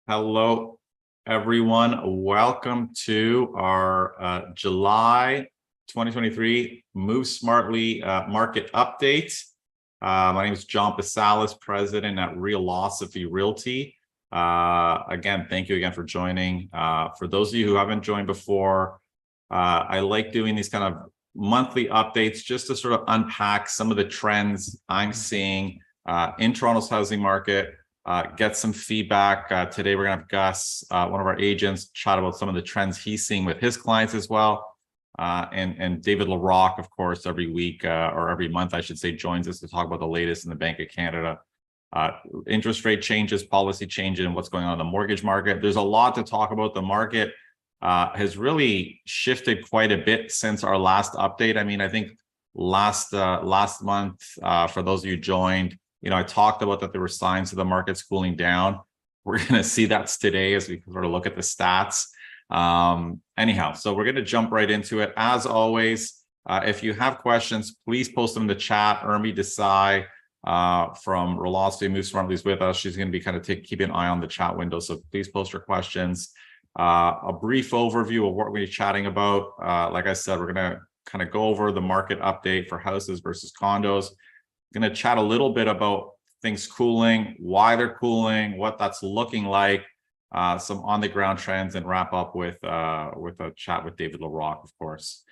Hello, everyone. Welcome to our July 2023 Move Smartly market update. My name is John Pasalis, president at Realosophy Realty. Again, thank you again for joining. For those of you who haven't joined before, I like doing these kind of monthly updates just to sort of unpack some of the trends I'm seeing in Toronto's housing market. Get some feedback. Today, we're going to have Gus, one of our agents, chat about some of the trends he's seeing with his clients as well. And David LaRocque, of course, every week or every month, I should say, joins us to talk about the latest in the Bank of Canada. Interest rate changes, policy changes, and what's going on in the mortgage market. There's a lot to talk about. The market has really shifted quite a bit since our last update. I mean, I think last month, for those of you who joined, I talked about that there were signs of the market's cooling down. We're going to see that's today as we sort of look at the stats. Anyhow, so we're going to jump right into it. As always, if you have questions, please post them in the chat. Urmi Desai from Realosophy Move Smartly is with us. She's going to be kind of keeping an eye on the chat window. So please post your questions. A brief overview of what we're going to be chatting about. Like I said, we're going to kind of go over the market update for houses versus condos. Going to chat a little bit about things cooling, why they're cooling, what that's looking like, some on-the-ground trends, and wrap up with a chat with David LaRocque, of course.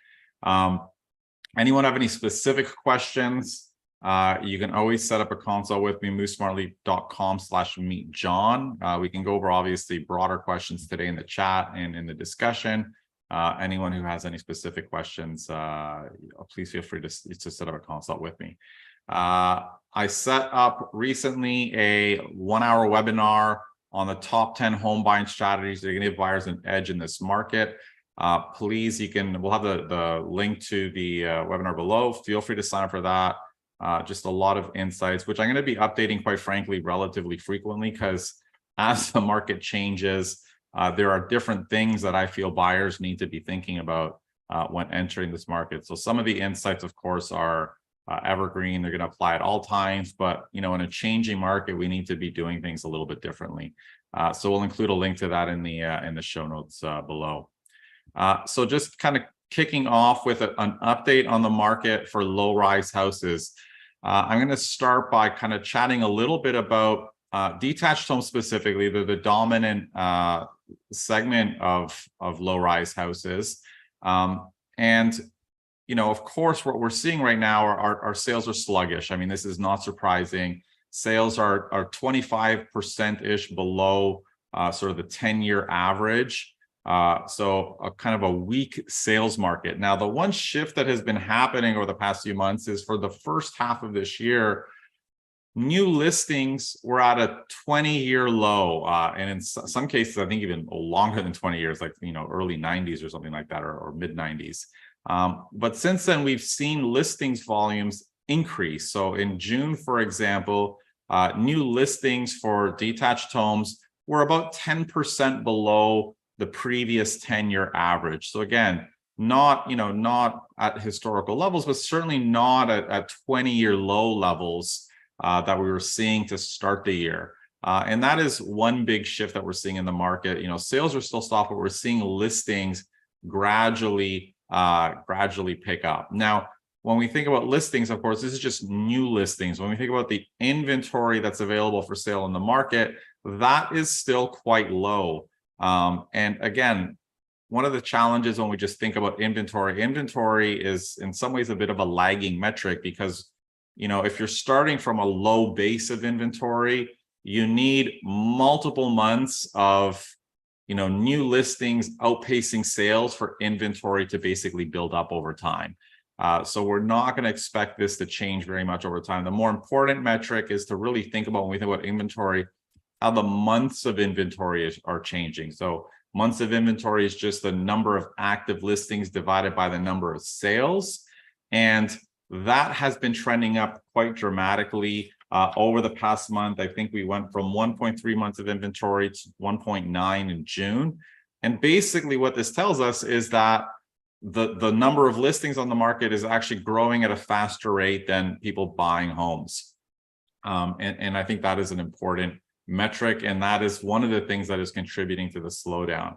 Anyone have any specific questions? You can always set up a consult with me, movesmartly.com/meetjohn. We can go over obviously broader questions today in the chat and in the discussion. Anyone who has any specific questions, please feel free to set up a consult with me. I set up recently a 1-hour webinar on the top 10 home buying strategies that are going to give buyers an edge in this market. Please, we'll have the link to the webinar below. Feel free to sign up for that. Just a lot of insights, which I'm going to be updating, quite frankly, relatively frequently, because as the market changes, there are different things that I feel buyers need to be thinking about when entering this market. So some of the insights, of course, are evergreen. They're going to apply at all times, but in a changing market, we need to be doing things a little bit differently. So we'll include a link to that in the show notes below. So just kind of kicking off with an update on the market for low-rise houses. I'm going to start by kind of chatting a little bit about detached homes specifically. They're the dominant segment of low-rise houses. And of course, what we're seeing right now are our sales are sluggish. I mean, this is not surprising. Sales are 25%-ish below sort of the 10-year average. So a kind of a weak sales market. Now, the one shift that has been happening over the past few months is for the first half of this year, new listings were at a 20-year low. And in some cases, I think even longer than 20 years, like, early 90s or something like that, or mid 90s. But since then, we've seen listings volumes increase. So in June, for example, new listings for detached homes were about 10% below the previous 10-year average. So again, not at historical levels, but certainly not at 20-year low levels that we were seeing to start the year. And that is one big shift that we're seeing in the market. Sales are still soft, but we're seeing listings gradually pick up. Now, when we think about listings, of course, this is just new listings. When we think about the inventory that's available for sale in the market, that is still quite low. And again, one of the challenges when we just think about inventory is in some ways a bit of a lagging metric, because if you're starting from a low base of inventory, you need multiple months of new listings outpacing sales for inventory to basically build up over time. So we're not going to expect this to change very much over time. The more important metric is to really think about, when we think about inventory, how the months of inventory are changing. So months of inventory is just the number of active listings divided by the number of sales. And that has been trending up quite dramatically over the past month. I think we went from 1.3 months of inventory to 1.9 in June. And basically what this tells us is that the number of listings on the market is actually growing at a faster rate than people buying homes. And I think that is an important metric, and that is one of the things that is contributing to the slowdown.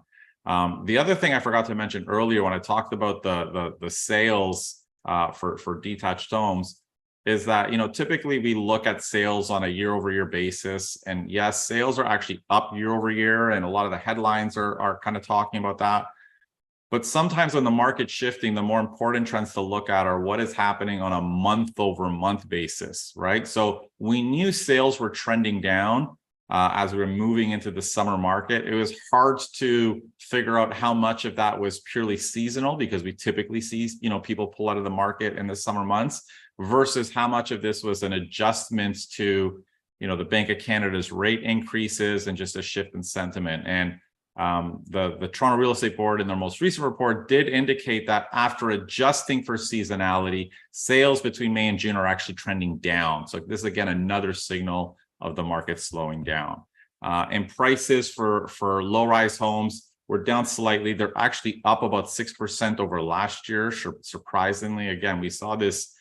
The other thing I forgot to mention earlier when I talked about the sales for detached homes is that, typically we look at sales on a year-over-year basis, and yes, sales are actually up year-over-year, and a lot of the headlines are kind of talking about that. But sometimes when the market's shifting, the more important trends to look at are what is happening on a month-over-month basis, right? So we knew sales were trending down as we were moving into the summer market. It was hard to figure out how much of that was purely seasonal, because we typically see, people pull out of the market in the summer months, versus how much of this was an adjustment to, the Bank of Canada's rate increases and just a shift in sentiment. And the Toronto Real Estate Board in their most recent report did indicate that after adjusting for seasonality, sales between May and June are actually trending down. So this is, again, another signal of the market slowing down. And prices for low-rise homes were down slightly. They're actually up about 6% over last year. Surprisingly, again, we saw this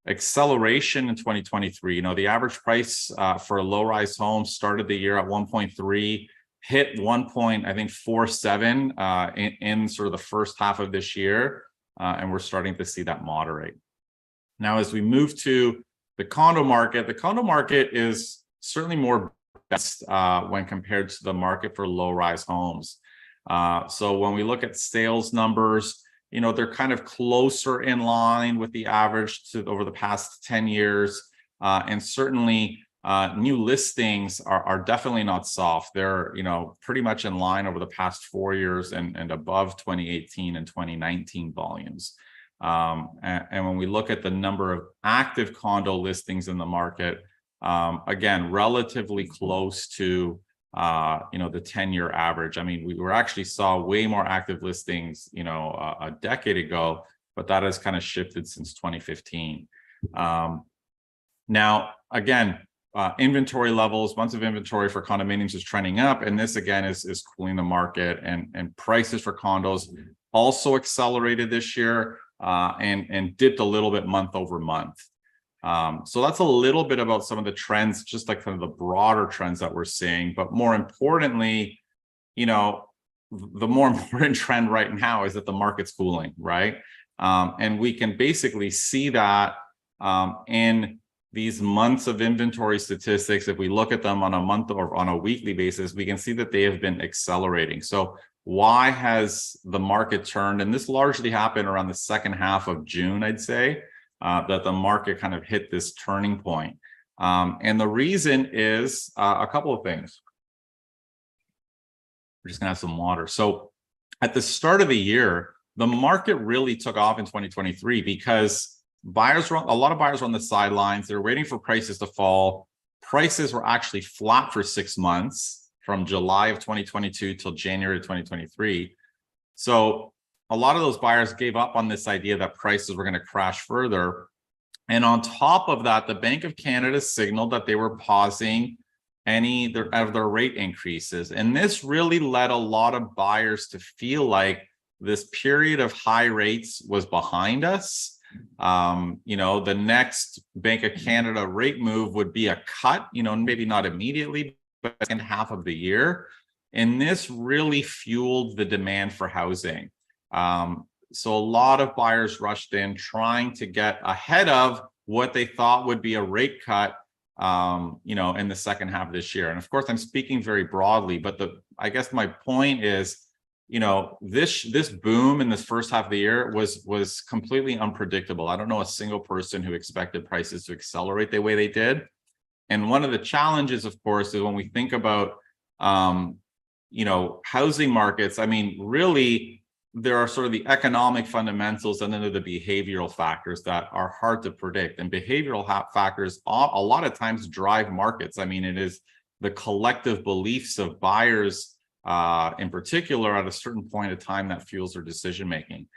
acceleration in 2023. The average price for a low-rise home started the year at 1.3, hit 1.47 in sort of the first half of this year, and we're starting to see that moderate. Now, as we move to the condo market is certainly more best when compared to the market for low-rise homes. So when we look at sales numbers, they're kind of closer in line with the average over the past 10 years. And certainly new listings are definitely not soft. They're, pretty much in line over the past 4 years and above 2018 and 2019 volumes. And when we look at the number of active condo listings in the market, again, relatively close to the 10-year average. I mean, we actually saw way more active listings, a decade ago, but that has kind of shifted since 2015. Now, again, inventory levels, months of inventory for condominiums is trending up, and this again is cooling the market, and prices for condos also accelerated this year and dipped a little bit month over month. So that's a little bit about some of the trends, just like kind of the broader trends that we're seeing. But more importantly, the more important trend right now is that the market's cooling, right? And we can basically see that in these months of inventory statistics. If we look at them on a month or on a weekly basis, we can see that they have been accelerating. So why has the market turned? And this largely happened around the second half of June, I'd say. That the market kind of hit this turning point. And the reason is a couple of things. We're just gonna have some water. So at the start of the year, the market really took off in 2023 because a lot of buyers were on the sidelines. They were waiting for prices to fall. Prices were actually flat for 6 months, from July of 2022 till January of 2023. So a lot of those buyers gave up on this idea that prices were going to crash further. And on top of that, the Bank of Canada signaled that they were pausing any of their rate increases. And this really led a lot of buyers to feel like this period of high rates was behind us. The next Bank of Canada rate move would be a cut, maybe not immediately, but the second half of the year. And this really fueled the demand for housing. So a lot of buyers rushed in trying to get ahead of what they thought would be a rate cut, in the second half of this year. And of course, I'm speaking very broadly, but I guess my point is, this boom in this first half of the year was completely unpredictable. I don't know a single person who expected prices to accelerate the way they did. And one of the challenges, of course, is when we think about, housing markets. I mean, really, there are sort of the economic fundamentals and then there are the behavioral factors that are hard to predict. And behavioral factors a lot of times drive markets. I mean, it is the collective beliefs of buyers in particular at a certain point of time that fuels their decision making.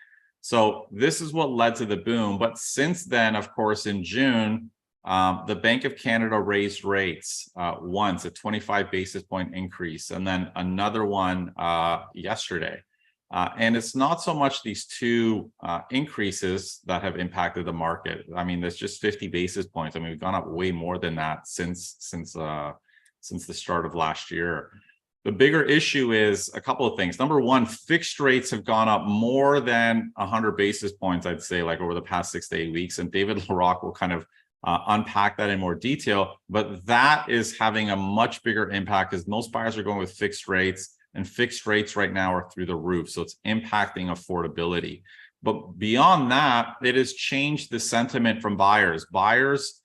So this is what led to the boom. But since then, of course, in June, the Bank of Canada raised rates once, a 25 basis point increase, and then another one yesterday. And it's not so much these two increases that have impacted the market. I mean, there's just 50 basis points. I mean, we've gone up way more than that since since the start of last year. The bigger issue is a couple of things. Number one, fixed rates have gone up more than 100 basis points, I'd say, like over the past 6 to 8 weeks. And David Larocque will kind of unpack that in more detail. But that is having a much bigger impact because most buyers are going with fixed rates, and fixed rates right now are through the roof. So it's impacting affordability. But beyond that, it has changed the sentiment from buyers. Buyers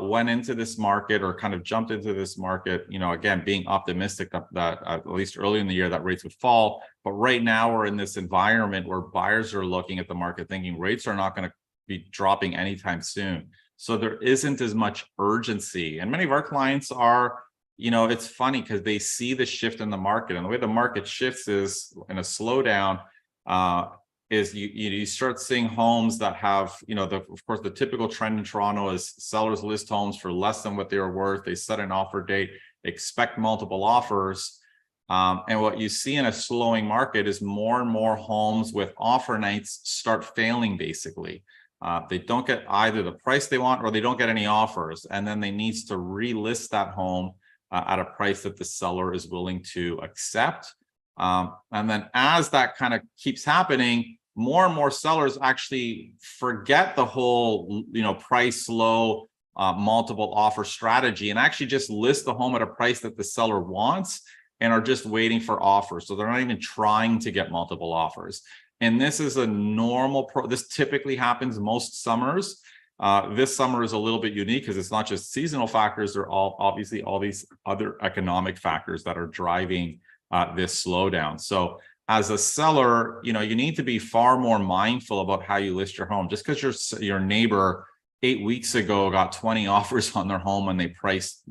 went into this market or kind of jumped into this market, again, being optimistic that at least early in the year that rates would fall. But right now we're in this environment where buyers are looking at the market thinking rates are not going to be dropping anytime soon. So there isn't as much urgency. And many of our clients are, it's funny because they see the shift in the market. And the way the market shifts is in a slowdown, is you start seeing homes that have, of course, the typical trend in Toronto is sellers list homes for less than what they are worth. They set an offer date, expect multiple offers. And what you see in a slowing market is more and more homes with offer nights start failing, basically. They don't get either the price they want or they don't get any offers. And then they need to relist that home at a price that the seller is willing to accept. And then as that kind of keeps happening, more and more sellers actually forget the whole, price low, multiple offer strategy and actually just list the home at a price that the seller wants and are just waiting for offers. So they're not even trying to get multiple offers. And this is a normal, this typically happens most summers. This summer is a little bit unique because it's not just seasonal factors. They're obviously all these other economic factors that are driving this slowdown. So as a seller, you need to be far more mindful about how you list your home. Just because your neighbor 8 weeks ago got 20 offers on their home and they priced,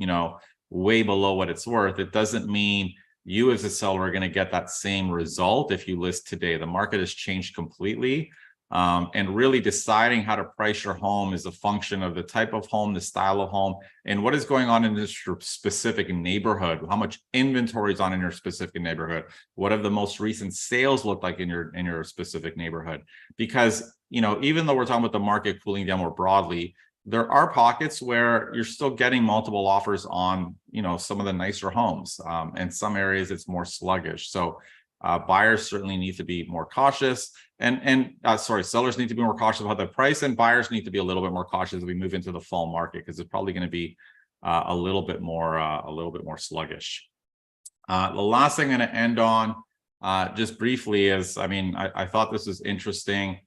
way below what it's worth, it doesn't mean you as a seller are going to get that same result if you list today. The market has changed completely. And really deciding how to price your home is a function of the type of home, the style of home, and what is going on in this specific neighborhood, how much inventory is on in your specific neighborhood, what have the most recent sales looked like in your specific neighborhood. Because, even though we're talking about the market cooling down more broadly, there are pockets where you're still getting multiple offers on, some of the nicer homes. And some areas it's more sluggish. So buyers certainly need to be more cautious, sellers need to be more cautious about the price, and buyers need to be a little bit more cautious as we move into the fall market because it's probably going to be a little bit more sluggish. The last thing I'm going to end on just briefly is, I thought this was interesting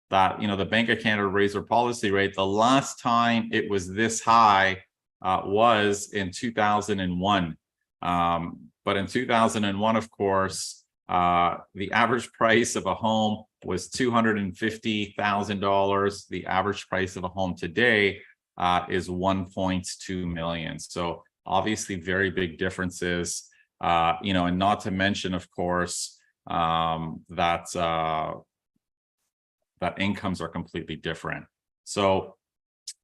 that the Bank of Canada raised their policy rate. The last time it was this high was in 2001, but in 2001, of course. The average price of a home was $250,000. The average price of a home today is $1.2 million. So obviously very big differences, and not to mention, of course, that incomes are completely different. So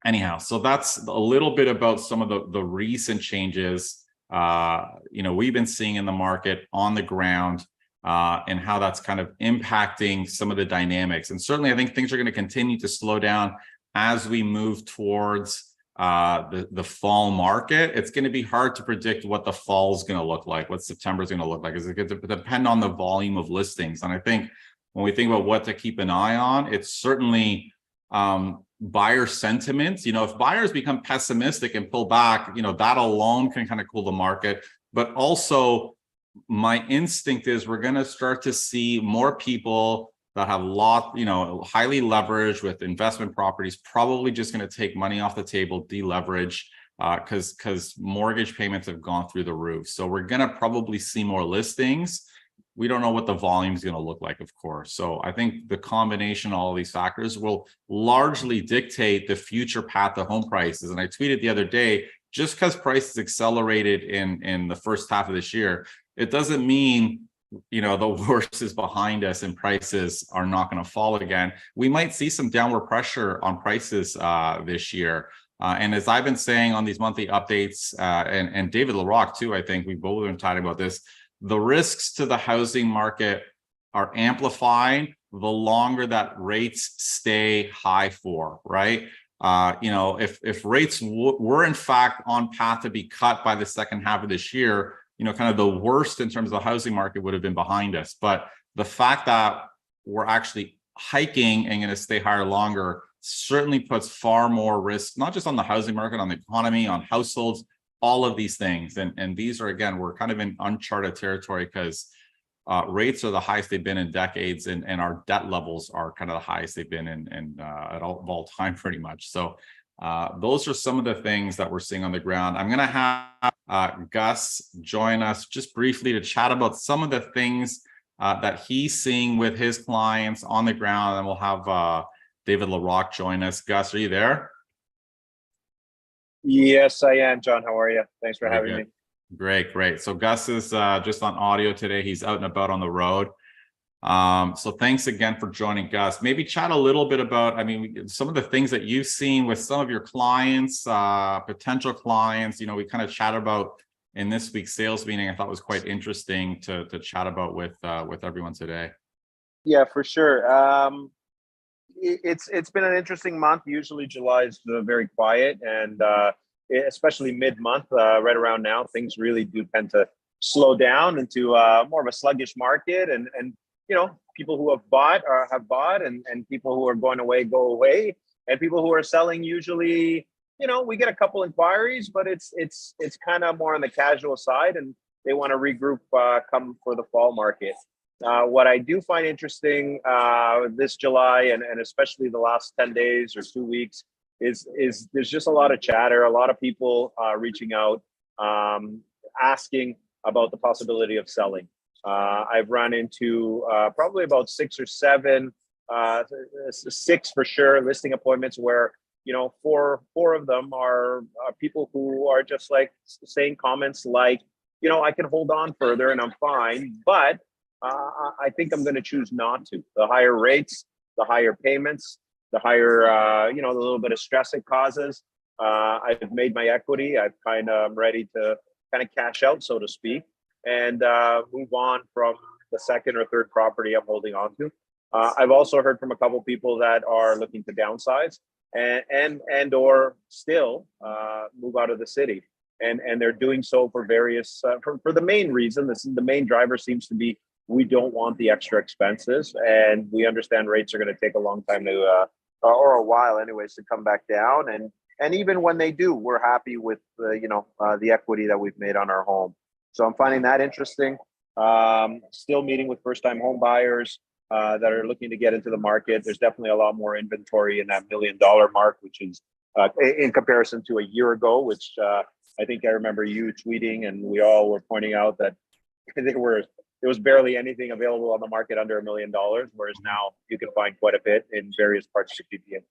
anyhow, so that's a little bit about some of the recent changes, we've been seeing in the market on the ground. And how that's kind of impacting some of the dynamics. And certainly, I think things are going to continue to slow down as we move towards the fall market. It's going to be hard to predict what the fall is going to look like, what September is going to look like. It's going to depend on the volume of listings. And I think when we think about what to keep an eye on, it's certainly buyer sentiment. If buyers become pessimistic and pull back, that alone can kind of cool the market. But also, my instinct is we're going to start to see more people that have highly leveraged with investment properties, probably just going to take money off the table, deleverage, because mortgage payments have gone through the roof. So we're going to probably see more listings. We don't know what the volume is going to look like, of course. So I think the combination of all these factors will largely dictate the future path of home prices. And I tweeted the other day, just because prices accelerated in the first half of this year, it doesn't mean, the worst is behind us and prices are not going to fall again. We might see some downward pressure on prices this year. And as I've been saying on these monthly updates, and David Larocque too, I think we've both been talking about this, the risks to the housing market are amplified the longer that rates stay high for, right? If rates were in fact on path to be cut by the second half of this year, kind of the worst in terms of the housing market would have been behind us. But the fact that we're actually hiking and going to stay higher longer certainly puts far more risk, not just on the housing market, on the economy, on households, all of these things. And these are, again, we're kind of in uncharted territory because rates are the highest they've been in decades, and our debt levels are kind of the highest they've been in at all time, pretty much. So those are some of the things that we're seeing on the ground. I'm going to have Gus join us just briefly to chat about some of the things that he's seeing with his clients on the ground, and we'll have David LaRocque join us. Gus, are you there? Yes, I am, John. How are you? Thanks for having me. Great. So Gus is just on audio today. He's out and about on the road. So thanks again for joining, Gus. Maybe chat a little bit about, some of the things that you've seen with some of your clients, potential clients. We kind of chat about in this week's sales meeting. I thought was quite interesting to chat about with everyone today. Yeah, for sure. It's been an interesting month. Usually July is very quiet, and especially mid-month, right around now, things really do tend to slow down into more of a sluggish market, and people who have bought and people who are going away go away, and people who are selling usually, we get a couple inquiries, but it's kind of more on the casual side, and they want to regroup come for the fall market. What I do find interesting this July and especially the last 10 days or 2 weeks is there's just a lot of chatter, a lot of people reaching out, asking about the possibility of selling. I've run into probably about 6 or 7, 6 for sure, listing appointments where, four of them are people who are just like saying comments like, I can hold on further and I'm fine, but I think I'm going to choose not to. The higher rates, the higher payments, the higher, the little bit of stress it causes. I've made my equity. I'm kind of ready to kind of cash out, so to speak, and move on from the second or third property I'm holding on to. I've also heard from a couple people that are looking to downsize and or still move out of the city. And they're doing so for various, for the main reason, the main driver seems to be, we don't want the extra expenses, and we understand rates are going to take a long time to, or a while anyways, to come back down. And even when they do, we're happy with the equity that we've made on our home. So I'm finding that interesting. Still meeting with first-time home buyers that are looking to get into the market. There's definitely a lot more inventory in that $1 million mark, which is in comparison to a year ago, which I think I remember you tweeting, and we all were pointing out that there was barely anything available on the market under $1 million, whereas now you can find quite a bit in various parts of the GTA.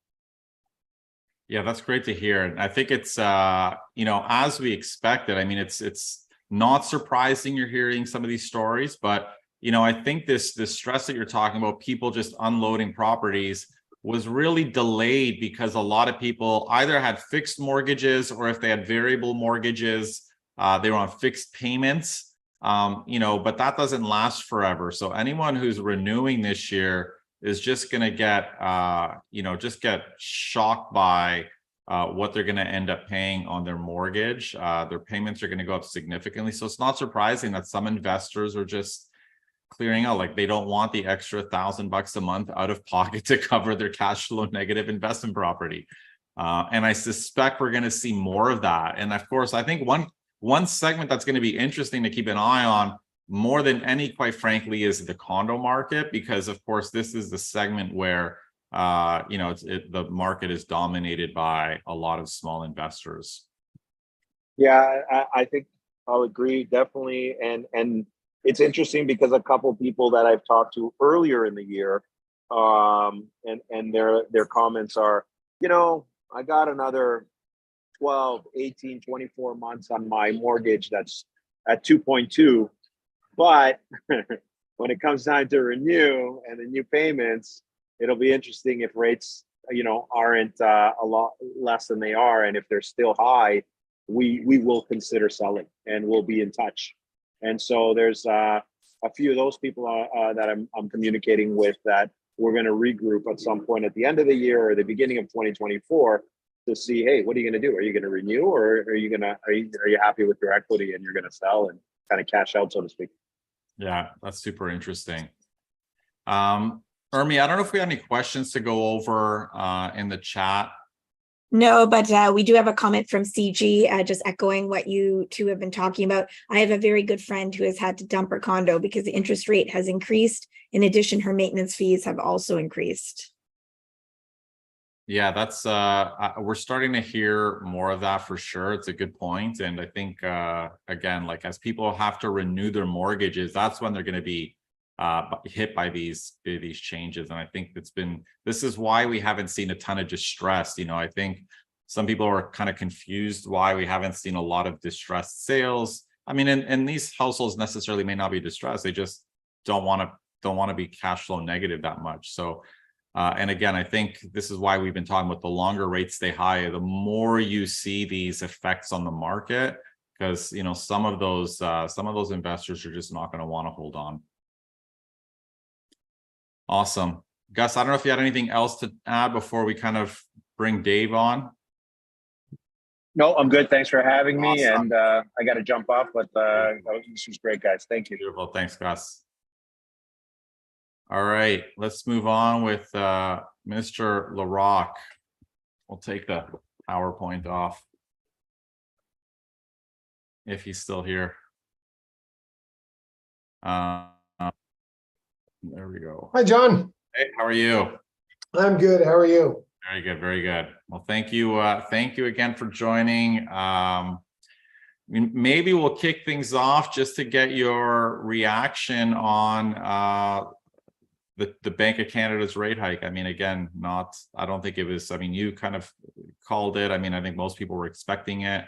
Yeah, that's great to hear. And I think it's, as we expected. It's not surprising you're hearing some of these stories, but, I think this stress that you're talking about, people just unloading properties, was really delayed because a lot of people either had fixed mortgages, or if they had variable mortgages, they were on fixed payments. But that doesn't last forever. So anyone who's renewing this year is just going to get shocked by what they're going to end up paying on their mortgage. Their payments are going to go up significantly. So it's not surprising that some investors are just clearing out. Like, they don't want the extra $1,000 a month out of pocket to cover their cash flow negative investment property. And I suspect we're going to see more of that. And of course, I think one segment that's going to be interesting to keep an eye on more than any, quite frankly, is the condo market, because of course this is the segment where the market is dominated by a lot of small investors. Yeah, I think I'll agree, definitely. And it's interesting because a couple of people that I've talked to earlier in the year, and their comments are, I got another 12, 18, 24 months on my mortgage that's at 2.2. But when it comes time to renew and the new payments, it'll be interesting if rates, aren't a lot less than they are. And if they're still high, we will consider selling, and we'll be in touch. And so there's a few of those people that I'm communicating with, that we're going to regroup at some point at the end of the year or the beginning of 2024 to see, hey, what are you going to do? Are you going to renew, or are you happy with your equity and you're going to sell and kind of cash out, so to speak? Yeah, that's super interesting. Urmi, I don't know if we have any questions to go over in the chat. No, but we do have a comment from CG, just echoing what you two have been talking about. I have a very good friend who has had to dump her condo because the interest rate has increased. In addition, her maintenance fees have also increased. Yeah, that's we're starting to hear more of that for sure. It's a good point. And I think again, like as people have to renew their mortgages, that's when they're going to be hit by these changes. And I think this is why we haven't seen a ton of distress. You know, I think some people are kind of confused why we haven't seen a lot of distressed sales. I mean, and these households necessarily may not be distressed. They just don't want to be cash flow negative that much. So and again, I think this is why we've been talking about the longer rates stay high, the more you see these effects on the market, because you know some of those investors are just not going to want to hold on. Awesome. Gus, I don't know if you had anything else to add before we kind of bring Dave on. No, I'm good. Thanks for having me. Awesome. And I got to jump off, but this was great, guys. Thank you. Beautiful. Thanks, Gus. All right, let's move on with Mr. LaRock. We'll take the PowerPoint off if he's still here. There we go. Hi, John. Hey, how are you? I'm good. How are you? Very good, very good. Well, thank you again for joining. Maybe we'll kick things off just to get your reaction on the Bank of Canada's rate hike. I mean, again, I don't think it was, I mean, you kind of called it. I mean, I think most people were expecting it.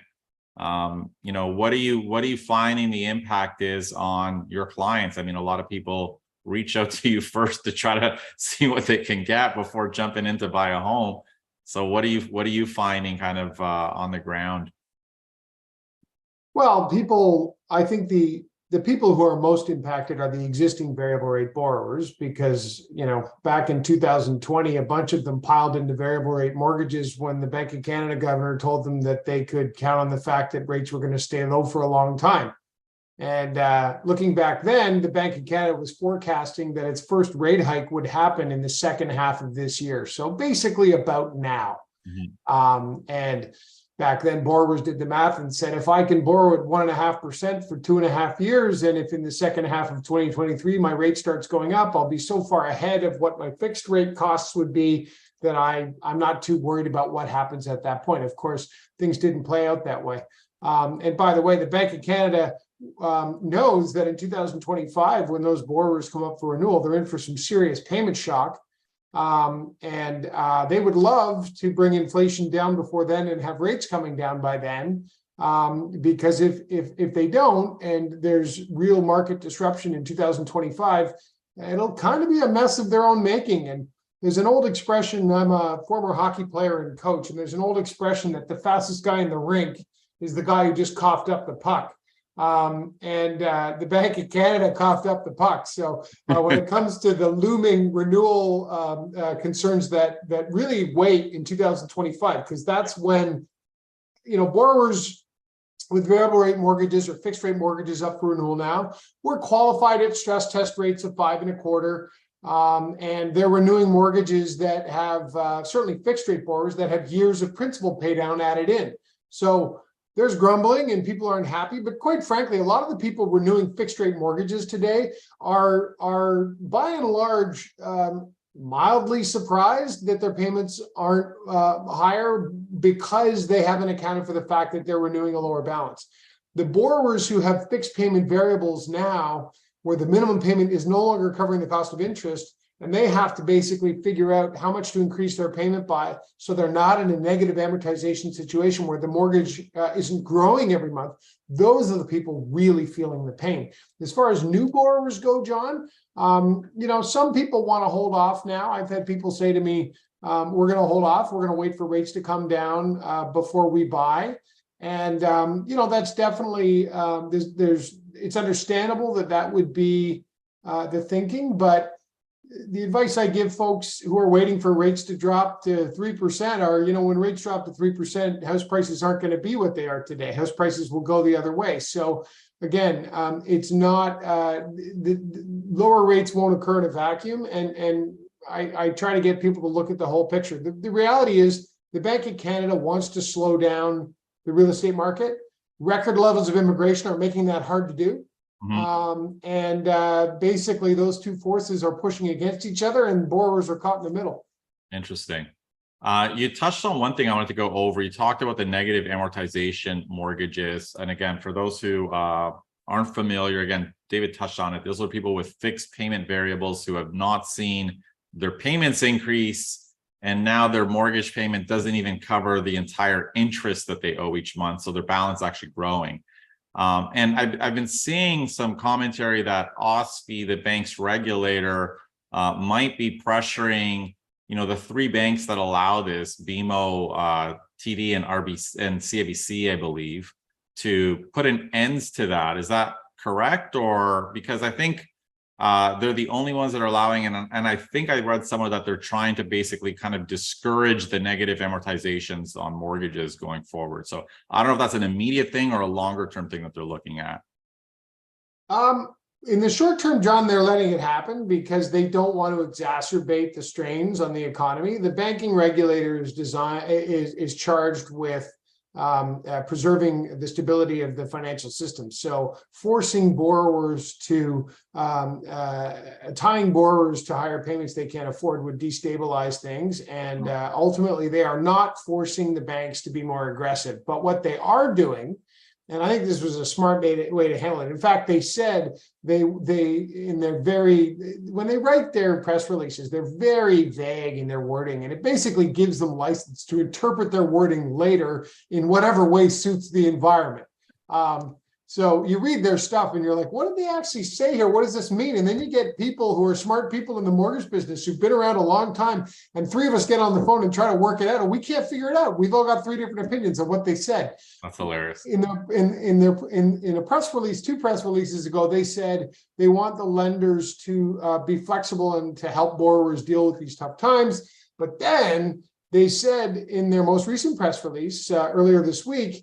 You know, what are you finding the impact is on your clients? I mean, a lot of people reach out to you first to try to see what they can get before jumping in to buy a home. So what are you finding kind of on the ground? Well, I think the people who are most impacted are the existing variable rate borrowers, because, you know, back in 2020, a bunch of them piled into variable rate mortgages when the Bank of Canada governor told them that they could count on the fact that rates were going to stay low for a long time. And looking back then, the Bank of Canada was forecasting that its first rate hike would happen in the second half of this year. So basically about now. Mm-hmm. And back then, borrowers did the math and said, if I can borrow at 1.5% for 2.5 years, and if in the second half of 2023, my rate starts going up, I'll be so far ahead of what my fixed rate costs would be that I'm not too worried about what happens at that point. Of course, things didn't play out that way. And by the way, the Bank of Canada knows that in 2025, when those borrowers come up for renewal, they're in for some serious payment shock. And they would love to bring inflation down before then and have rates coming down by then, because if they don't, and there's real market disruption in 2025, it'll kind of be a mess of their own making. And there's an old expression, I'm a former hockey player and coach, and there's an old expression that the fastest guy in the rink is the guy who just coughed up the puck. The Bank of Canada coughed up the puck. So when it comes to the looming renewal concerns that really wait in 2025, because that's when, you know, borrowers with variable rate mortgages or fixed rate mortgages up for renewal now, we're qualified at stress test rates of 5.25%. And they're renewing mortgages that have certainly fixed rate borrowers that have years of principal pay down added in. So there's grumbling and people aren't happy, but quite frankly, a lot of the people renewing fixed rate mortgages today are by and large mildly surprised that their payments aren't higher, because they haven't accounted for the fact that they're renewing a lower balance. The borrowers who have fixed payment variables now, where the minimum payment is no longer covering the cost of interest, and they have to basically figure out how much to increase their payment by, so they're not in a negative amortization situation where the mortgage isn't growing every month. Those are the people really feeling the pain. As far as new borrowers go, John, you know, some people want to hold off now. I've had people say to me, we're going to hold off. We're going to wait for rates to come down before we buy. And, you know, that's definitely, it's understandable that would be the thinking, but the advice I give folks who are waiting for rates to drop to 3% are, when rates drop to 3%, house prices aren't going to be what they are today. House prices will go the other way. So again, it's not, the lower rates won't occur in a vacuum. And I try to get people to look at the whole picture. The reality is the Bank of Canada wants to slow down the real estate market. Record levels of immigration are making that hard to do. Basically those two forces are pushing against each other and borrowers are caught in the middle. Interesting. You touched on one thing I wanted to go over. You talked about the negative amortization mortgages. And again, for those who aren't familiar, again, David touched on it. Those are people with fixed payment variables who have not seen their payments increase. And now their mortgage payment doesn't even cover the entire interest that they owe each month. So their balance is actually growing. And I've been seeing some commentary that OSFI, the bank's regulator, might be pressuring, the three banks that allow this, BMO, TD, and RBC and CIBC, I believe, to put an end to that. Is that correct? Or because I think they're the only ones that are allowing, and I think I read somewhere that they're trying to basically kind of discourage the negative amortizations on mortgages going forward. So I don't know if that's an immediate thing or a longer term thing that they're looking at. In the short term, John, they're letting it happen because they don't want to exacerbate the strains on the economy. The banking regulator is charged with preserving the stability of the financial system. So forcing borrowers to, tying borrowers to higher payments they can't afford would destabilize things. And ultimately, they are not forcing the banks to be more aggressive. But what they are doing, and I think this was a smart way to handle it. In fact, they said when they write their press releases, they're very vague in their wording, and it basically gives them license to interpret their wording later in whatever way suits the environment. So you read their stuff and you're like, what did they actually say here? What does this mean? And then you get people who are smart people in the mortgage business who've been around a long time, and three of us get on the phone and try to work it out, and we can't figure it out. We've all got three different opinions of what they said. That's hilarious. In a press release, two press releases ago, they said they want the lenders to be flexible and to help borrowers deal with these tough times. But then they said in their most recent press release earlier this week,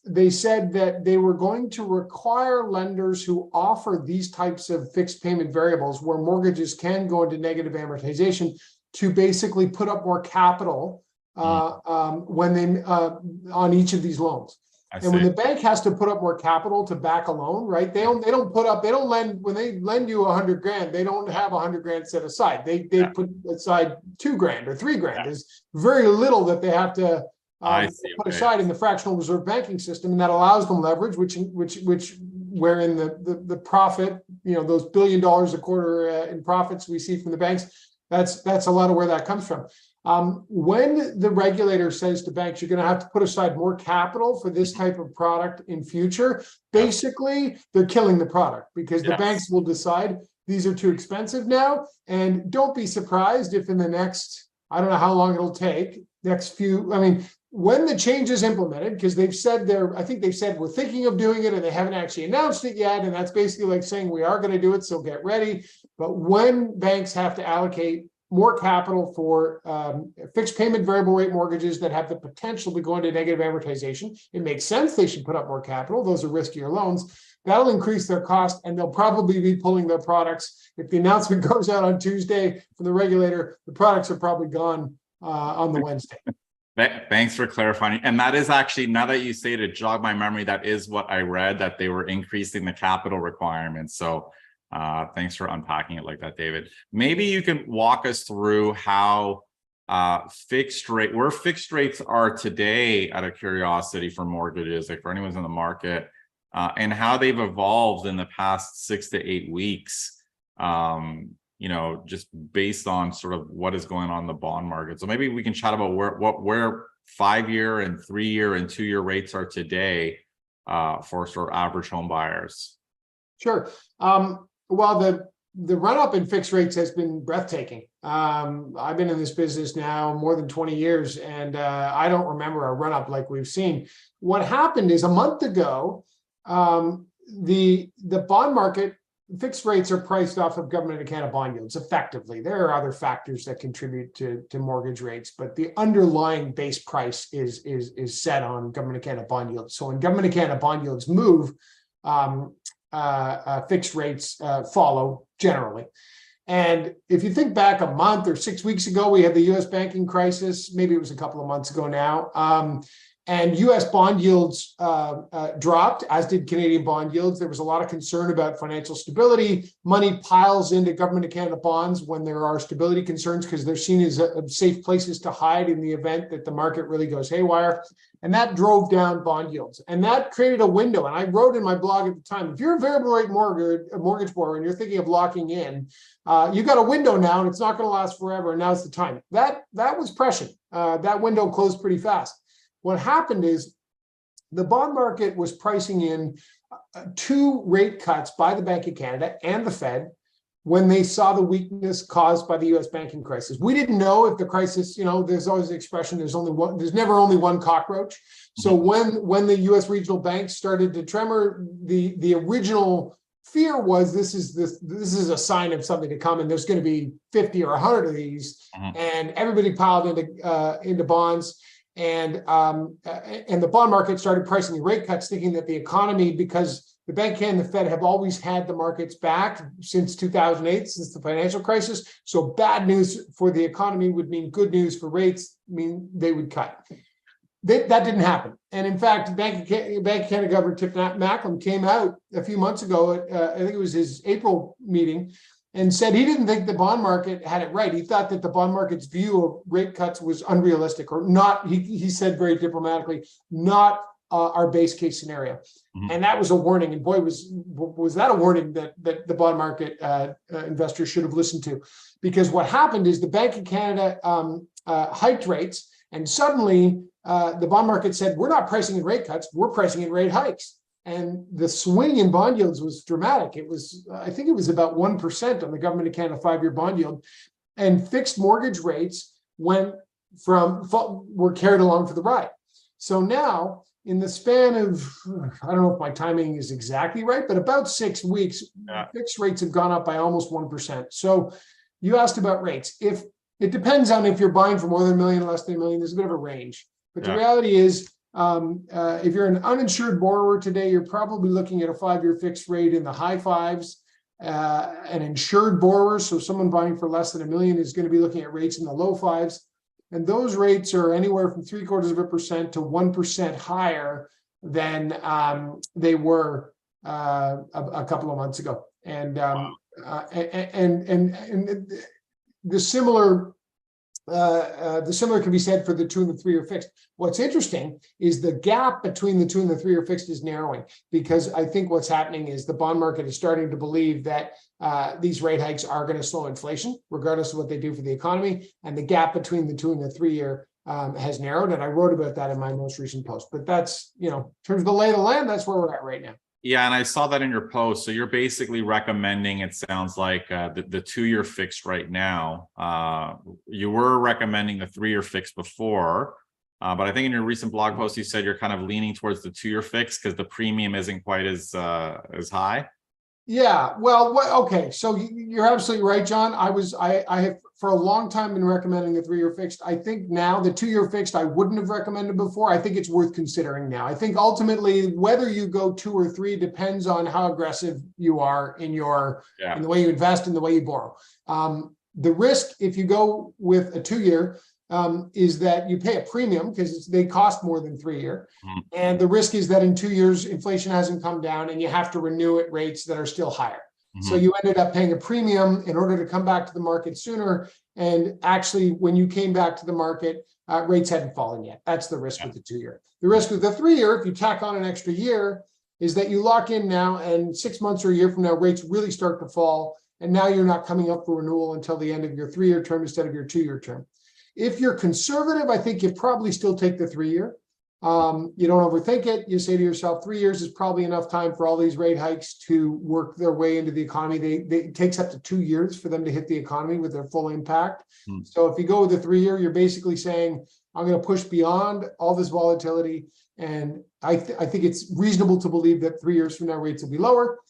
they said that they were going to require lenders who offer these types of fixed payment variables where mortgages can go into negative amortization to basically put up more capital when they on each of these loans. And when the bank has to put up more capital to back a loan, right? They don't lend, when they lend you $100,000, they don't have $100,000 set aside. They put aside $2,000 or $3,000. Yeah. There's very little that they have to put aside in the fractional reserve banking system, and that allows them leverage, wherein the profit, those $1 billion a quarter in profits we see from the banks, that's a lot of where that comes from. When the regulator says to banks, you're going to have to put aside more capital for this type of product in future, basically they're killing the product, because the banks will decide these are too expensive now. And don't be surprised if in the next, I don't know how long it'll take, when the change is implemented, because they've said I think they've said we're thinking of doing it and they haven't actually announced it yet. And that's basically like saying we are going to do it, so get ready. But when banks have to allocate more capital for fixed payment variable rate mortgages that have the potential to go into negative amortization, it makes sense they should put up more capital. Those are riskier loans. That'll increase their cost, and they'll probably be pulling their products. If the announcement goes out on Tuesday from the regulator, the products are probably gone on the Wednesday. Thanks for clarifying. And that is actually, now that you say it, it jogged my memory. That is what I read, that they were increasing the capital requirements. So thanks for unpacking it like that, David. Maybe you can walk us through how where fixed rates are today, out of curiosity, for mortgages, like for anyone's in the market, and how they've evolved in the past 6 to 8 weeks. Just based on sort of what is going on in the bond market. So maybe we can chat about where 5-year and 3-year and 2-year rates are today for sort of average home buyers. Sure. Well, the run up in fixed rates has been breathtaking. I've been in this business now more than 20 years, and I don't remember a run up like we've seen. What happened is a month ago, the bond market, fixed rates are priced off of Government of Canada bond yields effectively. There are other factors that contribute to mortgage rates, but the underlying base price is set on Government of Canada bond yields. So when Government of Canada bond yields move, fixed rates follow generally. And if you think back a month or 6 weeks ago, we had the US banking crisis. Maybe it was a couple of months ago now. And US bond yields dropped, as did Canadian bond yields. There was a lot of concern about financial stability. Money piles into Government of Canada bonds when there are stability concerns because they're seen as safe places to hide in the event that the market really goes haywire. And that drove down bond yields. And that created a window. And I wrote in my blog at the time, if you're a variable rate mortgage borrower and you're thinking of locking in, you've got a window now and it's not going to last forever. And now's the time. That was prescient. That window closed pretty fast. What happened is the bond market was pricing in 2 rate cuts by the Bank of Canada and the Fed when they saw the weakness caused by the US banking crisis. We didn't know if the crisis, there's always the expression, there's never only one cockroach. So when the US regional banks started to tremor, the original fear was this is a sign of something to come, and there's going to be 50 or 100 of these, and everybody piled into bonds. And the bond market started pricing rate cuts, thinking that the economy, because the Bank of Canada and the Fed have always had the markets back since 2008, since the financial crisis. So bad news for the economy would mean good news for rates, mean they would cut. That didn't happen. And in fact, Bank of Canada Governor Tip Macklem came out a few months ago, I think it was his April meeting, and said he didn't think the bond market had it right. He thought that the bond market's view of rate cuts was unrealistic, or not, he said very diplomatically, not our base case scenario. And that was a warning. And boy, was that a warning that the bond market investors should have listened to. Because what happened is the Bank of Canada hiked rates, and suddenly the bond market said, we're not pricing in rate cuts, we're pricing in rate hikes. And the swing in bond yields was dramatic. It was, I think it was about 1% on the Government of Canada 5-year bond yield, and fixed mortgage rates were carried along for the ride. So now, in the span of, I don't know if my timing is exactly right, but about 6 weeks, fixed rates have gone up by almost 1%. So you asked about rates. If it depends on if you're buying for more than $1 million, less than $1 million, there's a bit of a range. But the reality is, if you're an uninsured borrower today, you're probably looking at a 5-year fixed rate in the high 5s. An insured borrower, so someone buying for less than $1 million, is going to be looking at rates in the low 5s. And those rates are anywhere from 0.75% to 1% higher than they were a couple of months ago. And the similar can be said for the 2 and the 3-year fixed. What's interesting is the gap between the 2 and the 3-year fixed is narrowing, because I think what's happening is the bond market is starting to believe that these rate hikes are going to slow inflation, regardless of what they do for the economy. And the gap between the 2 and the 3-year has narrowed. And I wrote about that in my most recent post. But that's, in terms of the lay of the land, that's where we're at right now. Yeah, and I saw that in your post. So you're basically recommending, it sounds like, the 2-year fixed right now. You were recommending the 3-year fixed before, but I think in your recent blog post you said you're kind of leaning towards the 2-year fixed because the premium isn't quite as high. Yeah, well, okay, so you're absolutely right, John. I have for a long time been recommending the 3-year fixed. I think now the 2-year fixed I wouldn't have recommended before. I think it's worth considering now. I think ultimately whether you go 2 or 3 depends on how aggressive you are in in the way you invest and the way you borrow. The risk if you go with a 2-year is that you pay a premium because they cost more than 3-year. And the risk is that in 2 years, inflation hasn't come down and you have to renew at rates that are still higher. So you ended up paying a premium in order to come back to the market sooner. And actually, when you came back to the market, rates hadn't fallen yet. That's the risk with the 2-year. The risk with the 3-year, if you tack on an extra year, is that you lock in now and 6 months or a year from now, rates really start to fall. And now you're not coming up for renewal until the end of your 3-year term instead of your 2-year term. If you're conservative, I think you probably still take the 3-year. You don't overthink it. You say to yourself, 3 years is probably enough time for all these rate hikes to work their way into the economy. It takes up to 2 years for them to hit the economy with their full impact. So if you go with the 3-year, you're basically saying, I'm going to push beyond all this volatility. And I think it's reasonable to believe that 3 years from now, rates will be lower.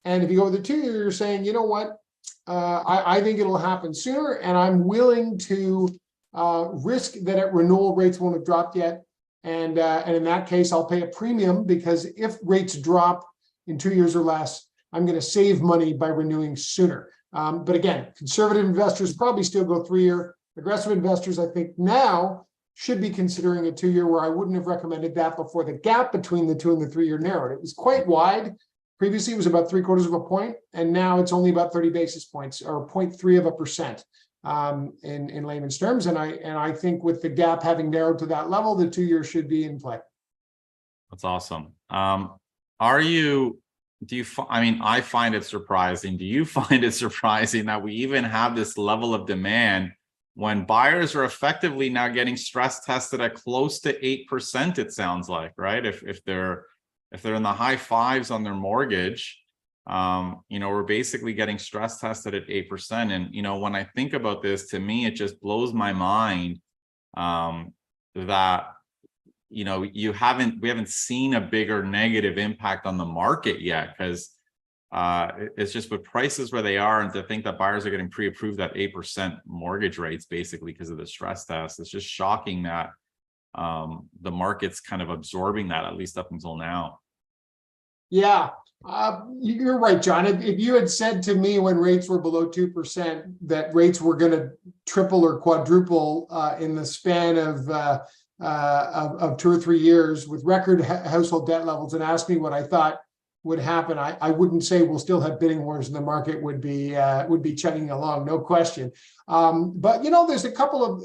And if you go with the 2 year, you're saying, you know what, I think it'll happen sooner, and I'm willing to risk that at renewal rates won't have dropped yet. And in that case, I'll pay a premium, because if rates drop in 2 years or less, I'm going to save money by renewing sooner. But again, conservative investors probably still go 3 year. Aggressive investors, I think now, should be considering a 2 year, where I wouldn't have recommended that before the gap between the 2 and the 3 year narrowed. It was quite wide. Previously, it was about 3/4 of a point, and now it's only about 30 basis points, or 0.3%, in layman's terms. And I think with the gap having narrowed to that level, the 2 year should be in play. That's awesome. I mean, I find it surprising. Do you find it surprising that we even have this level of demand when buyers are effectively now getting stress tested at close to 8%, it sounds like, right? If they're in the high fives on their mortgage, we're basically getting stress tested at 8%. And, when I think about this, to me, it just blows my mind that we haven't seen a bigger negative impact on the market yet, because it's just with prices where they are, and to think that buyers are getting pre-approved at 8% mortgage rates basically because of the stress test. It's just shocking that the market's kind of absorbing that, at least up until now. Yeah, you're right, John. If you had said to me when rates were below 2% that rates were going to triple or quadruple in the span of 2 or 3 years with record household debt levels, and asked me what I thought would happen, I wouldn't say we'll still have bidding wars, and the market would be chugging along, no question. But there's a couple of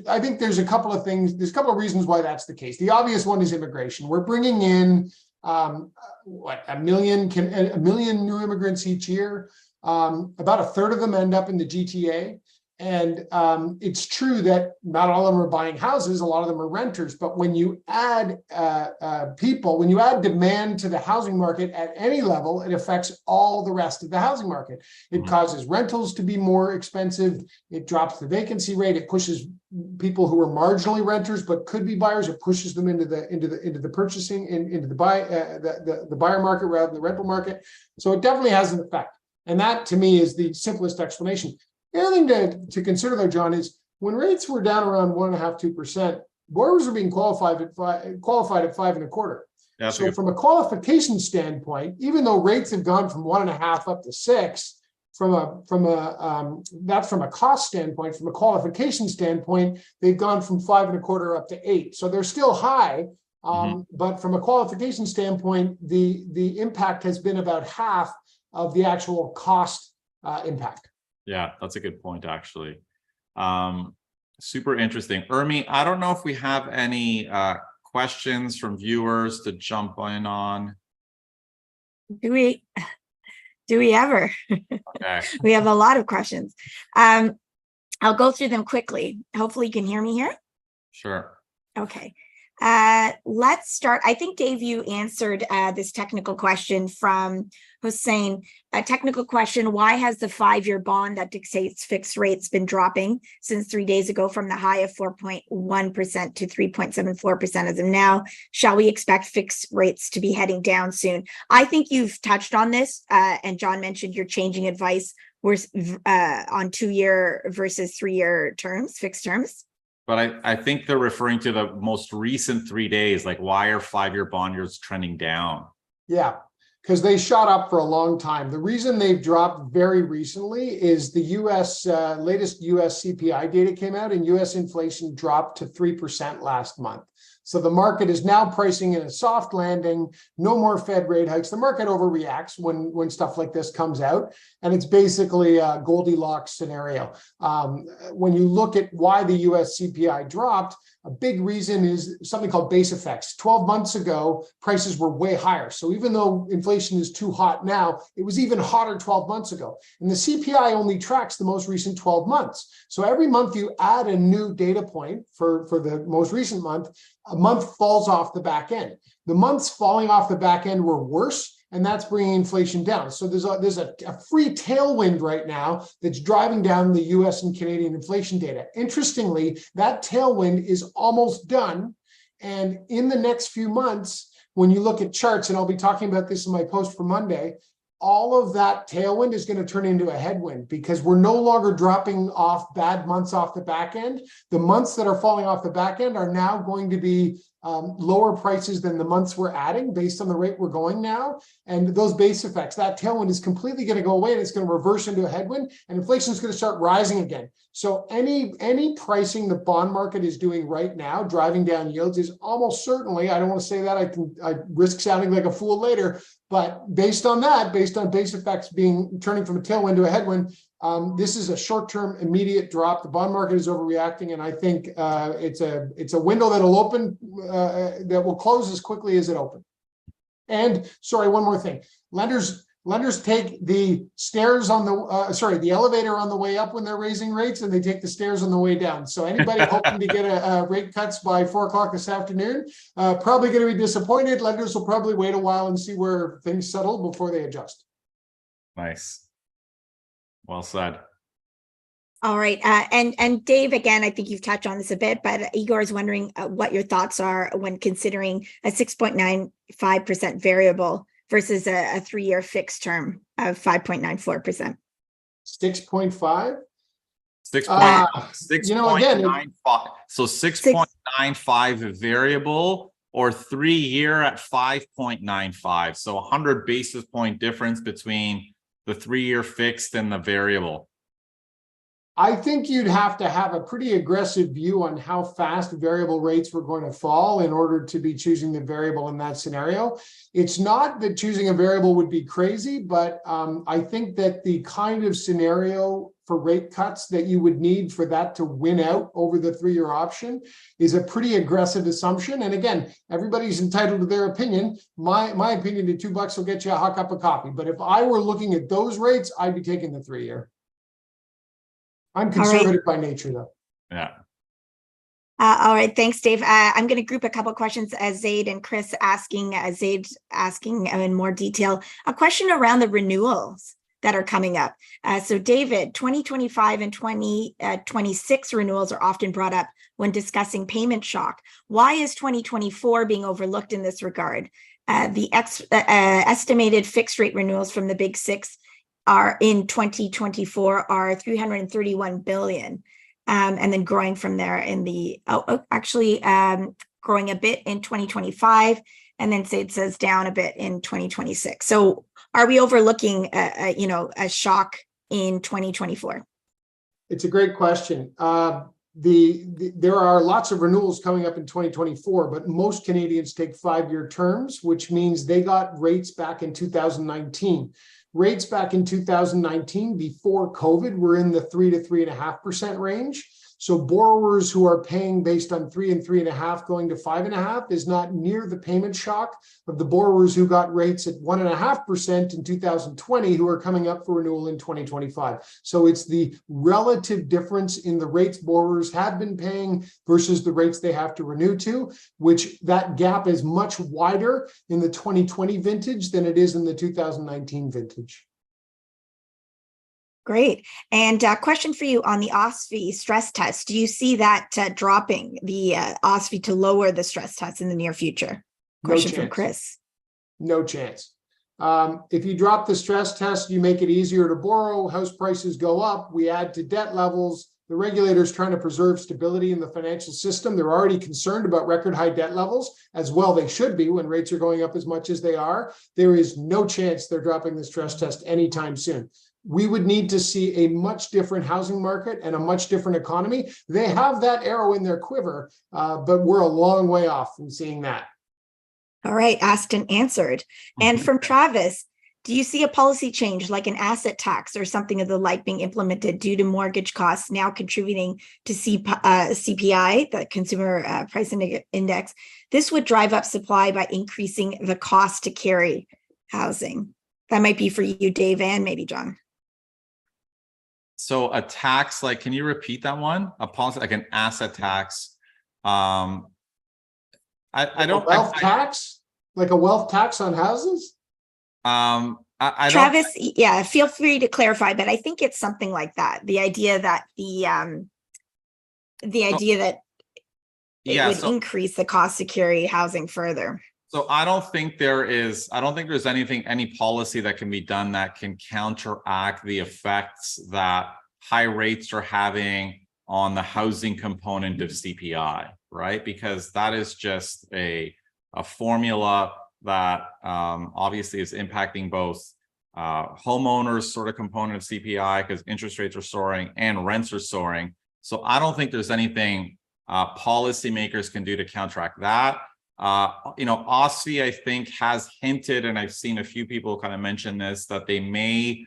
I think there's a couple of things. There's a couple of reasons why that's the case. The obvious one is immigration. We're bringing in a million new immigrants each year. About a third of them end up in the GTA. And it's true that not all of them are buying houses, a lot of them are renters. But when you add when you add demand to the housing market at any level, it affects all the rest of the housing market. It causes rentals to be more expensive. It drops the vacancy rate. It pushes people who are marginally renters but could be buyers. It pushes them into the purchasing, into the buyer market rather than the rental market. So it definitely has an effect. And that, to me, is the simplest explanation. The other thing to consider, though, John, is when rates were down around 1.5–2%, borrowers were being qualified at 5.25%. So from a qualification standpoint, even though rates have gone from 1.5 up to 6, that's from a cost standpoint. From a qualification standpoint, they've gone from 5.25 up to 8. So they're still high, but from a qualification standpoint, the impact has been about half of the actual cost impact. Yeah, that's a good point, actually. Super interesting. Urmi, I don't know if we have any questions from viewers to jump in on. Do we ever? Okay. We have a lot of questions. I'll go through them quickly. Hopefully you can hear me here. Sure. Okay. Let's start. I think, Dave, you answered this technical question from Hussein. A technical question: why has the 5-year bond that dictates fixed rates been dropping since 3 days ago from the high of 4.1% to 3.74% as of now? Shall we expect fixed rates to be heading down soon? I think you've touched on this, and John mentioned you're changing advice on 2 year versus 3 year terms, fixed terms. But I think they're referring to the most recent 3 days, like why are 5-year bond yields trending down? Yeah, because they shot up for a long time. The reason they've dropped very recently is the latest US CPI data came out, and US inflation dropped to 3% last month. So the market is now pricing in a soft landing, no more Fed rate hikes. The market overreacts when stuff like this comes out, and it's basically a Goldilocks scenario. When you look at why the US CPI dropped, a big reason is something called base effects. 12 months ago, prices were way higher. So even though inflation is too hot now, it was even hotter 12 months ago. And the CPI only tracks the most recent 12 months. So every month you add a new data point for the most recent month, a month falls off the back end. The months falling off the back end were worse, and that's bringing inflation down. So there's a free tailwind right now that's driving down the US and Canadian inflation data. Interestingly, that tailwind is almost done. And in the next few months, when you look at charts, and I'll be talking about this in my post for Monday, all of that tailwind is going to turn into a headwind because we're no longer dropping off bad months off the back end. The months that are falling off the back end are now going to be lower prices than the months we're adding based on the rate we're going now. And those base effects, that tailwind is completely going to go away and it's going to reverse into a headwind and inflation is going to start rising again. So any pricing the bond market is doing right now, driving down yields, is almost certainly, I don't want to say that, I risk sounding like a fool later, but based on that, based on base effects turning from a tailwind to a headwind, this is a short-term immediate drop. The bond market is overreacting, and I think it's a window that'll open, that will close as quickly as it opened. And sorry, one more thing. Lenders take the stairs on the elevator on the way up when they're raising rates, and they take the stairs on the way down. So anybody hoping to get a rate cuts by 4 o'clock this afternoon, probably going to be disappointed. Lenders will probably wait a while and see where things settle before they adjust. Nice. Well said. All right. And Dave, again, I think you've touched on this a bit, but Igor is wondering what your thoughts are when considering a 6.95% variable versus a 3-year fixed term of 5.94%. 6.5? 6.95. So 6.95 variable or 3-year at 5.95. So 100 basis point difference between the 3-year fixed and the variable. I think you'd have to have a pretty aggressive view on how fast variable rates were going to fall in order to be choosing the variable in that scenario. It's not that choosing a variable would be crazy, but I think that the kind of scenario for rate cuts that you would need for that to win out over the 3-year option is a pretty aggressive assumption. And again, everybody's entitled to their opinion. My opinion, the $2 will get you a hot cup of coffee. But if I were looking at those rates, I'd be taking the 3-year. I'm conservative by nature, though. Yeah. All right. Thanks, Dave. I'm going to group a couple of questions as Zaid and Chris Zaid's asking in more detail, a question around the renewals that are coming up. So David, 2025 and 2026 renewals are often brought up when discussing payment shock. Why is 2024 being overlooked in this regard? The estimated fixed rate renewals from the big six are in 2024 are 331 billion, and then growing from there in the growing a bit in 2025, and then it says down a bit in 2026. So are we overlooking a shock in 2024? It's a great question. There are lots of renewals coming up in 2024, but most Canadians take 5-year terms, which means they got rates back in 2019. Rates back in 2019 before COVID were in the 3 to 3.5% range. So borrowers who are paying based on 3 and 3.5 going to 5.5 is not near the payment shock of the borrowers who got rates at 1.5% in 2020 who are coming up for renewal in 2025. So it's the relative difference in the rates borrowers have been paying versus the rates they have to renew to, which that gap is much wider in the 2020 vintage than it is in the 2019 vintage. Great. And a question for you on the OSFI stress test. Do you see that dropping the OSFI to lower the stress test in the near future? Question from Chris. No chance. If you drop the stress test, you make it easier to borrow. House prices go up. We add to debt levels. The regulator's trying to preserve stability in the financial system. They're already concerned about record high debt levels, as well they should be when rates are going up as much as they are. There is no chance they're dropping the stress test anytime soon. We would need to see a much different housing market and a much different economy. They have that arrow in their quiver, but we're a long way off from seeing that. All right, asked and answered. And from Travis, do you see a policy change like an asset tax or something of the like being implemented due to mortgage costs now contributing to CPI, the Consumer Price Index? This would drive up supply by increasing the cost to carry housing. That might be for you, Dave, and maybe John. So a tax, like, can you repeat that one? A policy, like an asset tax. I don't. Wealth tax, like a wealth tax on houses. I Travis, yeah, feel free to clarify, but I think it's something like that. The idea that it would increase the cost to carry housing further. So I don't think there's any policy that can be done that can counteract the effects that high rates are having on the housing component of CPI, right? Because that is just a formula that obviously is impacting both homeowners sort of component of CPI because interest rates are soaring and rents are soaring. So I don't think there's anything policymakers can do to counteract that. OSFI, I think, has hinted, and I've seen a few people kind of mention this, that they may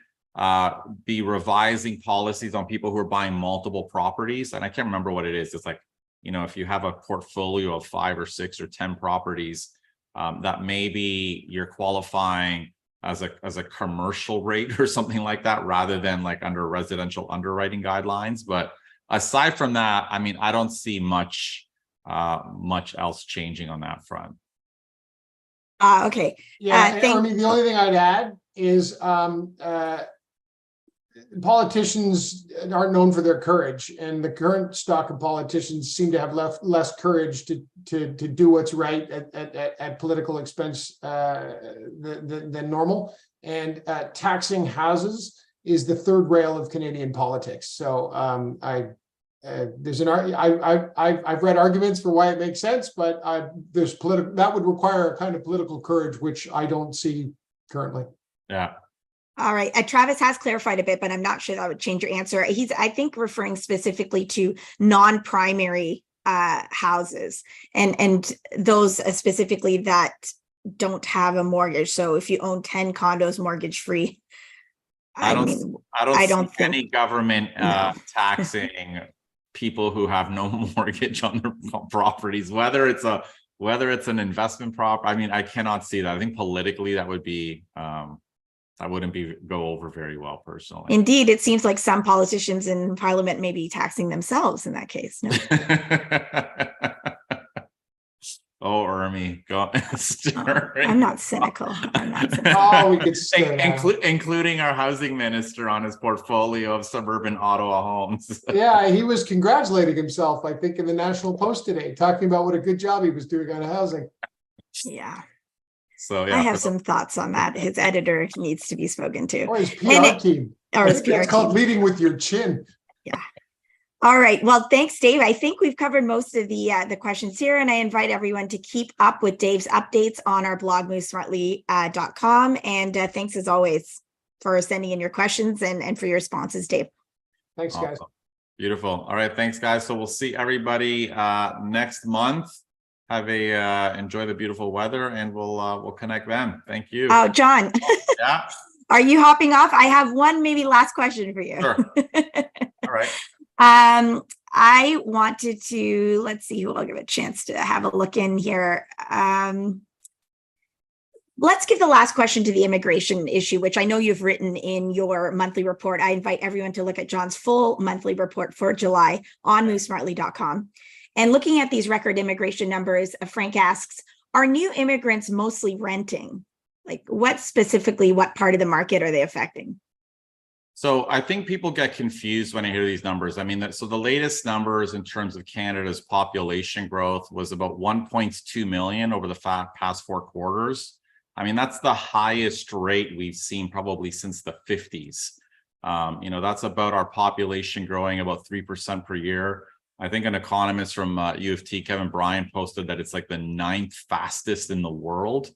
be revising policies on people who are buying multiple properties. And I can't remember what it is. It's like, if you have a portfolio of 5 or 6 or 10 properties, that maybe you're qualifying as a commercial rate or something like that, rather than like under residential underwriting guidelines. But aside from that, I mean, I don't see much else changing on that front. Okay. Yeah, Urmi, the only thing I'd add is politicians aren't known for their courage, and the current stock of politicians seem to have less courage to do what's right at political expense than normal. And taxing houses is the third rail of Canadian politics. So I've read arguments for why it makes sense, but that would require a kind of political courage, which I don't see currently. Yeah. All right. Travis has clarified a bit, but I'm not sure that would change your answer. He's, I think, referring specifically to non-primary houses and those specifically that don't have a mortgage. So if you own 10 condos mortgage free, I don't see any government taxing people who have no mortgage on their properties, whether it's an investment prop. I mean, I cannot see that. I think politically that would be that wouldn't go over very well personally. Indeed, it seems like some politicians in parliament may be taxing themselves in that case. No? Oh, Urmi, go. I'm not cynical. Oh, we could including our housing minister on his portfolio of suburban Ottawa homes. Yeah, he was congratulating himself, I think, in the National Post today, talking about what a good job he was doing on housing. Yeah. So yeah, I have some thoughts on that. His editor needs to be spoken to. Or his PR team. Or his PR It's called team. leading with your chin. Yeah. All right. Well, thanks, Dave. I think we've covered most of the questions here, and I invite everyone to keep up with Dave's updates on our blog, movesmartly.com. And thanks as always for sending in your questions and for your responses, Dave. Thanks, guys. Beautiful. All right. Thanks, guys. So we'll see everybody next month. Have enjoy the beautiful weather, and we'll connect then. Thank you. Oh, John. Yeah. Are you hopping off? I have one maybe last question for you. Sure. All right. I wanted to, let's see who I'll give a chance to have a look in here. Let's give the last question to the immigration issue, which I know you've written in your monthly report. I invite everyone to look at John's full monthly report for July on movesmartly.com. And looking at these record immigration numbers, Frank asks, are new immigrants mostly renting? Like what part of the market are they affecting? So I think people get confused when I hear these numbers. I mean, so the latest numbers in terms of Canada's population growth was about 1.2 million over the past 4 quarters. I mean, that's the highest rate we've seen probably since the 50s. That's about our population growing about 3% per year. I think an economist from U of T, Kevin Bryant, posted that it's like the 9th fastest in the world.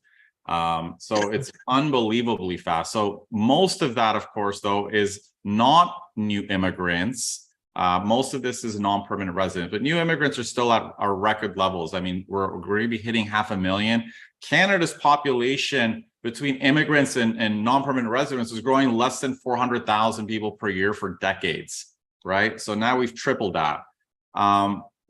So it's unbelievably fast. So most of that, of course, though, is not new immigrants. Most of this is non-permanent residents, but new immigrants are still at our record levels. I mean, we're going to be hitting 500,000. Canada's population between immigrants and non-permanent residents is growing less than 400,000 people per year for decades, right? So now we've tripled that.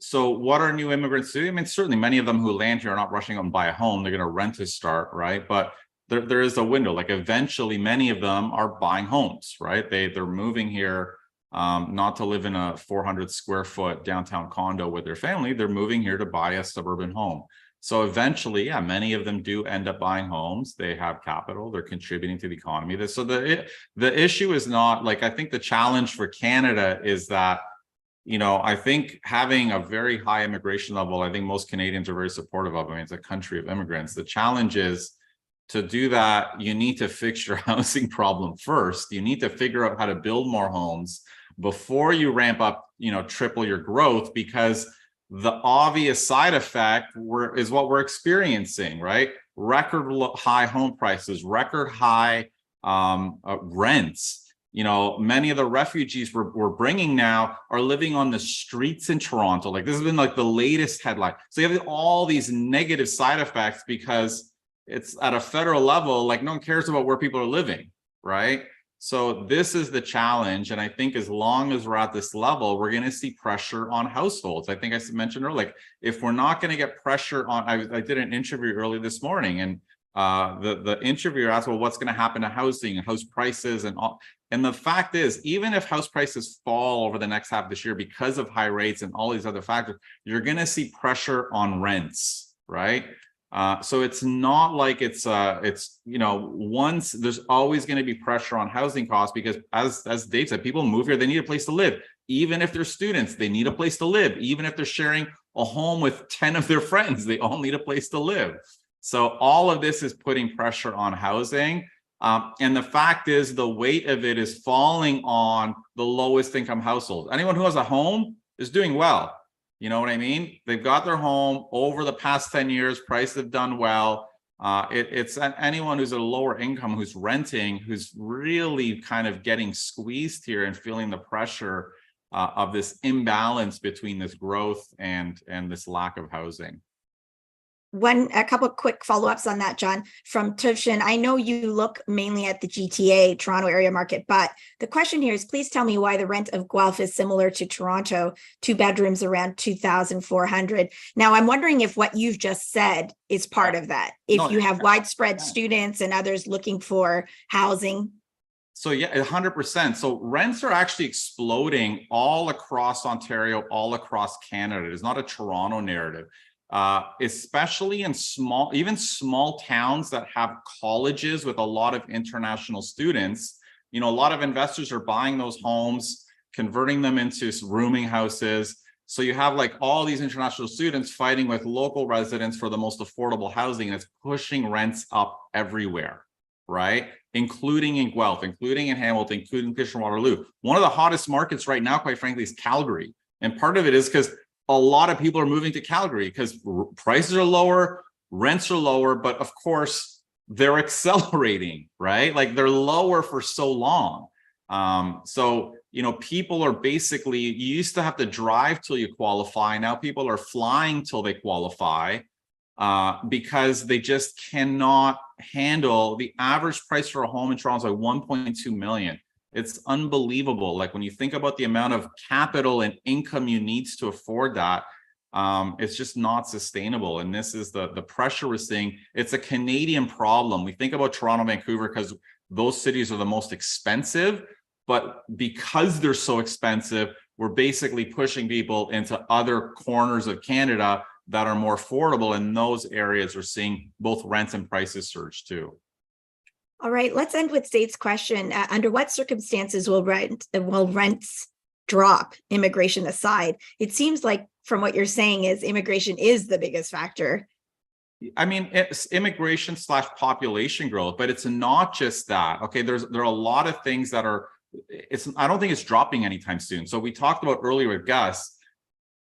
So what are new immigrants doing? I mean, certainly many of them who land here are not rushing out and buy a home. They're going to rent to start, right? But there is a window. Like eventually, many of them are buying homes, right? They're moving here not to live in a 400 square foot downtown condo with their family. They're moving here to buy a suburban home. So eventually, yeah, many of them do end up buying homes. They have capital. They're contributing to the economy. So the issue is not like, I think the challenge for Canada is that I think having a very high immigration level, I think most Canadians are very supportive of. I mean, it's a country of immigrants. The challenge is to do that, you need to fix your housing problem first. You need to figure out how to build more homes before you ramp up, triple your growth, because the obvious side effect is what we're experiencing, right? Record high home prices, record high rents. Many of the refugees we're bringing now are living on the streets in Toronto. Like, this has been like the latest headline. So you have all these negative side effects because it's at a federal level, like no one cares about where people are living, right? So this is the challenge. And I think as long as we're at this level, we're going to see pressure on households. I think I mentioned earlier, like, if we're not going to get pressure on, I did an interview early this morning, and the interviewer asked, well, what's going to happen to housing and house prices and all? And the fact is, even if house prices fall over the next half of this year because of high rates and all these other factors, you're going to see pressure on rents, right? So it's not like it's once there's always going to be pressure on housing costs, because as Dave said, people move here, they need a place to live. Even if they're students, they need a place to live. Even if they're sharing a home with 10 of their friends, they all need a place to live. So all of this is putting pressure on housing. And the fact is, the weight of it is falling on the lowest income households. Anyone who has a home is doing well. You know what I mean? They've got their home over the past 10 years, prices have done well. It's anyone who's at a lower income, who's renting, who's really kind of getting squeezed here and feeling the pressure of this imbalance between this growth and this lack of housing. A couple of quick follow-ups on that, John, from Tuvshin. I know you look mainly at the GTA, Toronto area market, but the question here is, please tell me why the rent of Guelph is similar to Toronto, 2 bedrooms around 2,400. Now, I'm wondering if what you've just said is part of that. If you have widespread students and others looking for housing. So yeah, 100%. So rents are actually exploding all across Ontario, all across Canada. It's not a Toronto narrative. Especially in even small towns that have colleges with a lot of international students. A lot of investors are buying those homes, converting them into rooming houses. So you have like all these international students fighting with local residents for the most affordable housing, and it's pushing rents up everywhere, right? Including in Guelph, including in Hamilton, including Kitchener-Waterloo. One of the hottest markets right now, quite frankly, is Calgary. And part of it is because a lot of people are moving to Calgary because prices are lower, rents are lower, but of course they're accelerating, right? Like, they're lower for so long. So people are basically, you used to have to drive till you qualify. Now people are flying till they qualify because they just cannot handle the average price for a home in Toronto is like 1.2 million. It's unbelievable. Like, when you think about the amount of capital and income you need to afford that, it's just not sustainable. And this is the pressure we're seeing. It's a Canadian problem. We think about Toronto, Vancouver, because those cities are the most expensive, but because they're so expensive, we're basically pushing people into other corners of Canada that are more affordable. And those areas are seeing both rents and prices surge too. All right, let's end with Dave's question. Under what circumstances will rents drop, immigration aside? It seems like from what you're saying is immigration is the biggest factor. I mean, it's immigration / population growth, but it's not just that. Okay, there are a lot of things that are, I don't think it's dropping anytime soon. So we talked about earlier with Gus,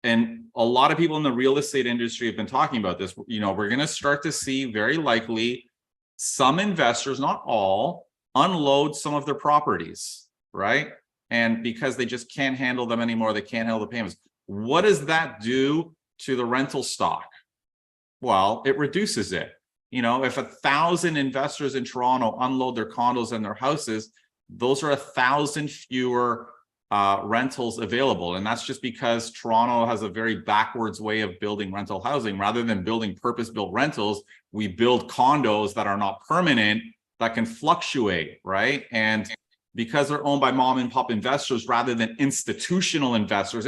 and a lot of people in the real estate industry have been talking about this. We're going to start to see, very likely, some investors, not all, unload some of their properties, right? And because they just can't handle them anymore, they can't handle the payments. What does that do to the rental stock? Well, it reduces it. If 1,000 investors in Toronto unload their condos and their houses, those are 1,000 fewer rentals available. And that's just because Toronto has a very backwards way of building rental housing. Rather than building purpose-built rentals, we build condos that are not permanent, that can fluctuate, right? And because they're owned by mom and pop investors rather than institutional investors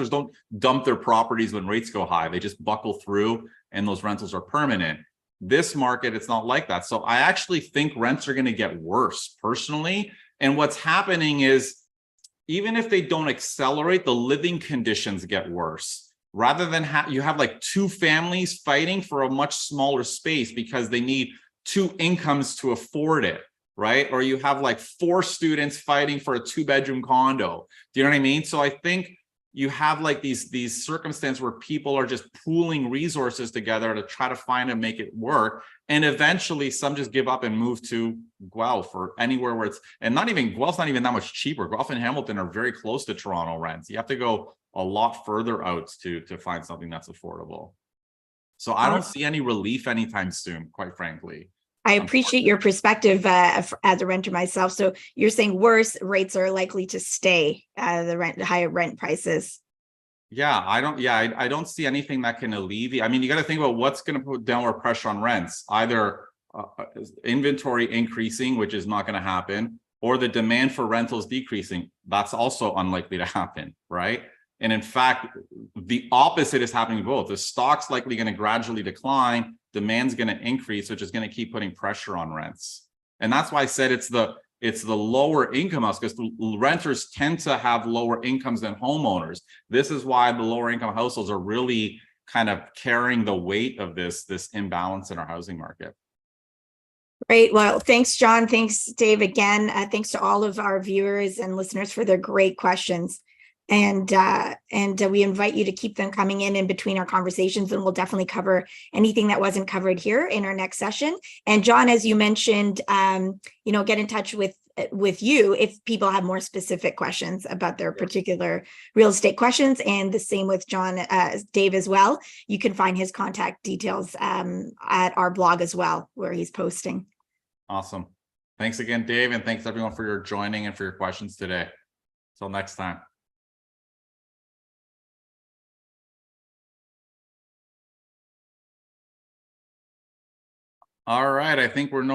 don't dump their properties when rates go high. They just buckle through, and those rentals are permanent. This market, it's not like that. So I actually think rents are going to get worse personally. And what's happening is, even if they don't accelerate, the living conditions get worse. Rather than you have like two families fighting for a much smaller space because they need two incomes to afford it, right? Or you have like 4 students fighting for a 2-bedroom condo. Do you know what I mean? So I think you have like these circumstances where people are just pooling resources together to try to find and make it work. And eventually some just give up and move to Guelph or anywhere where it's, and not even, Guelph's not even that much cheaper. Guelph and Hamilton are very close to Toronto rents. You have to go a lot further out to find something that's affordable. So I don't see any relief anytime soon, quite frankly. I appreciate your perspective as a renter myself. So you're saying worse rates are likely to stay, the higher rent prices. Yeah, I don't see anything that can alleviate. I mean, you got to think about what's going to put downward pressure on rents, either inventory increasing, which is not going to happen, or the demand for rentals decreasing. That's also unlikely to happen, right? And in fact, the opposite is happening both. The stock's likely going to gradually decline, demand's going to increase, which is going to keep putting pressure on rents. And that's why I said it's the lower income house, because renters tend to have lower incomes than homeowners. This is why the lower income households are really kind of carrying the weight of this imbalance in our housing market. Great. Well, thanks, John. Thanks, Dave, again. Thanks to all of our viewers and listeners for their great questions. And we invite you to keep them coming in between our conversations, and we'll definitely cover anything that wasn't covered here in our next session. And John, as you mentioned, get in touch with you if people have more specific questions about their particular real estate questions. And the same with John, Dave as well. You can find his contact details at our blog as well, where he's posting. Awesome. Thanks again, Dave. And thanks everyone for your joining and for your questions today. Till next time. All right, I think we're no